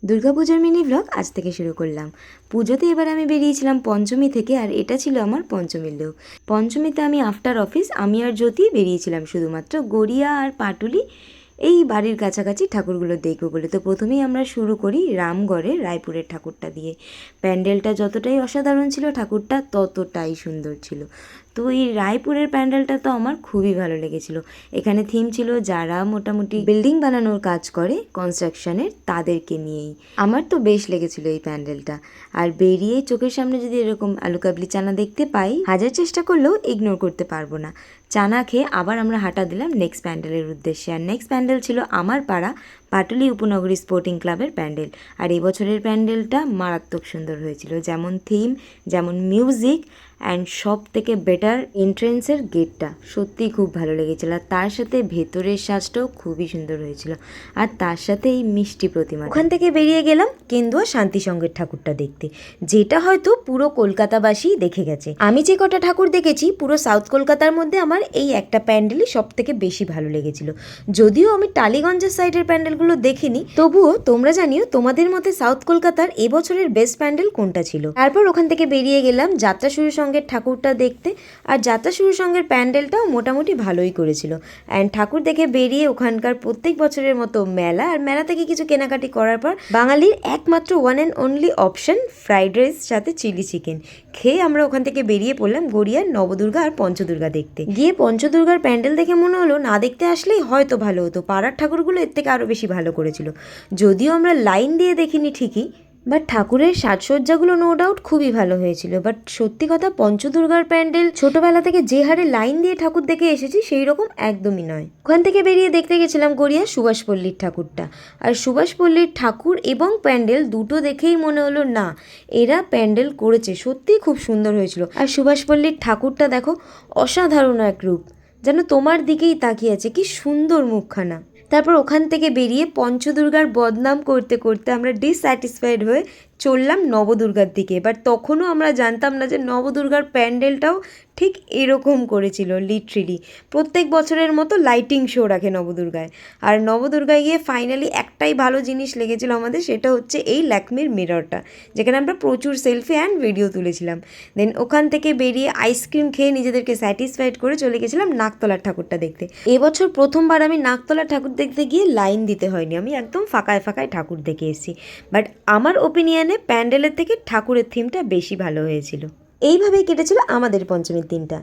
দুর্গাপূজার mini blog আজ থেকে শুরু করলাম। পুজোতে এবার আমি বেরিয়েছিলাম পঞ্চমী থেকে, আর এটা ছিল আমার পঞ্চমীর লুক। পঞ্চমীতে আমি আফটার অফিস আমি আর জ্যোতি বেরিয়েছিলাম শুধুমাত্র গড়িয়া আর পাটুলি এই বাড়ির কাছাকাছি ঠাকুরগুলো দেখবো বলে। তো প্রথমেই আমরা শুরু করি রামগড়ের রায়পুরের ঠাকুরটা দিয়ে। প্যান্ডেলটা যতটাই অসাধারণ ছিল, ঠাকুরটা ততটাই সুন্দর ছিল। তো এই রায়পুরের প্যান্ডেলটা তো আমার খুবই ভালো লেগেছিল। এখানে থিম ছিল যারা মোটামুটি বিল্ডিং বানানোর কাজ করে কনস্ট্রাকশনের, তাদেরকে নিয়েই। আমার তো বেশ লেগেছিল এই প্যান্ডেলটা। আর বেরিয়ে চোখের সামনে যদি এরকম আলু কাবলি চানা দেখতে পাই, হাজার চেষ্টা করলেও ইগনোর করতে পারবো না। চানা খেয়ে আবার আমরা হাঁটা দিলাম নেক্সট প্যান্ডেলের উদ্দেশ্যে। আর নেক্সট প্যান্ডেল ছিল আমার পাড়া পাটুলি উপনগরী স্পোর্টিং ক্লাবের প্যান্ডেল। আর এই বছরের প্যান্ডেলটা মারাত্মক সুন্দর হয়েছিল, যেমন থিম, যেমন মিউজিক, অ্যান্ড সব থেকে বেটার এন্ট্রেন্সের গেটটা সত্যিই খুব ভালো লেগেছিল। আর তার সাথে ভেতরের সাজটাও খুবই সুন্দর হয়েছিল। আর তার সাথে এই মিষ্টি প্রতিমা। ওখান থেকে বেরিয়ে গেলাম কেন্দুয়া শান্তি সংঘের ঠাকুরটা দেখতে, যেটা হয়তো পুরো কলকাতাবাসী দেখে গেছে। আমি যে কটা ঠাকুর দেখেছি পুরো সাউথ কলকাতার মধ্যে আমার এই একটা প্যান্ডেলই সব থেকে বেশি ভালো লেগেছিল। যদিও আমি টালিগঞ্জের সাইডের প্যান্ডেলগুলো দেখিনি, তবুও তোমরা জানিও তোমাদের মতে সাউথ কলকাতার এবছরের বেস্ট প্যান্ডেল কোনটা ছিল। তারপর ওখান থেকে বেরিয়ে গেলাম যাত্রা শুরু সঙ্গের ঠাকুরটা দেখতে। আর যাত্রা শুরু সঙ্গের প্যান্ডেলটাও মোটামুটি ভালোই করেছিল। অ্যান্ড ঠাকুর দেখে বেরিয়ে ওখানকার প্রত্যেক বছরের মতো মেলা, আর মেলা থেকে কিছু কেনাকাটি করার পর বাঙালির একমাত্র one and only option fried rice সাথে চিলি চিকেন খেয়ে আমরা ওখান থেকে বেরিয়ে পড়লাম গড়িয়ার নবদুর্গা আর পঞ্চদুর্গা দেখতে। গিয়ে পঞ্চদুর্গার প্যান্ডেল দেখে মনে হলো না দেখতে আসলেই হয়তো ভালো হতো, পাড়ার ঠাকুরগুলো এর থেকে আরও বেশি ভালো করেছিল। যদিও আমরা লাইন দিয়ে দেখিনি ঠিকই, বাট ঠাকুরের সাজসজ্জাগুলো নো ডাউট খুবই ভালো হয়েছিল। বাট সত্যি কথা, পঞ্চদুর্গার প্যান্ডেল ছোটবেলা থেকে যে হারে লাইন দিয়ে ঠাকুর দেখে এসেছি সেই রকম একদমই নয়। ওখান থেকে বেরিয়ে দেখতে গেছিলাম গড়িয়া সুভাষপল্লীর ঠাকুরটা। আর সুভাষপল্লীর ঠাকুর এবং প্যান্ডেল দুটো দেখেই মনে হলো না, এরা প্যান্ডেল করেছে, সত্যিই খুব সুন্দর হয়েছিল। আর সুভাষপল্লীর ঠাকুরটা দেখো, অসাধারণ এক রূপ, যেন তোমার দিকেই তাকিয়ে আছে, কি সুন্দর মুখখানা। তারপর ওখান থেকে বেরিয়ে পঞ্চদুর্গার বদনাম করতে করতে আমরা ডিসস্যাটিসফাইড হয়ে চললাম নবদুর্গার দিকে। এবার তখনও আমরা জানতাম না যে নবদুর্গার প্যান্ডেলটাও ঠিক এরকম করেছিল। লিটারেলি প্রত্যেক বছরের মতো লাইটিং শো রাখে নবদুর্গায়। আর নবদুর্গায় গিয়ে ফাইনালি একটাই ভালো জিনিস লেগেছিল আমাদের, সেটা হচ্ছে এই ল্যাকমির মিররটা, যেখানে আমরা প্রচুর সেলফি অ্যান্ড ভিডিও তুলেছিলাম। দেন ওখান থেকে বেরিয়ে আইসক্রিম খেয়ে নিজেদেরকে স্যাটিসফাইড করে চলে গেছিলাম নাকতলার ঠাকুরটা দেখতে। এবছর প্রথমবার আমি নাকতলার ঠাকুর দেখতে গিয়ে লাইন দিতে হয়নি, আমি একদম ফাঁকায় ফাঁকায় ঠাকুর দেখে এসেছি। বাট আমার ওপিনিয়নে প্যান্ডেলের থেকে ঠাকুরের থিমটা বেশি ভালো হয়েছিল। এইভাবেই কেটেছিল আমাদের পঞ্চমীর দিনটা।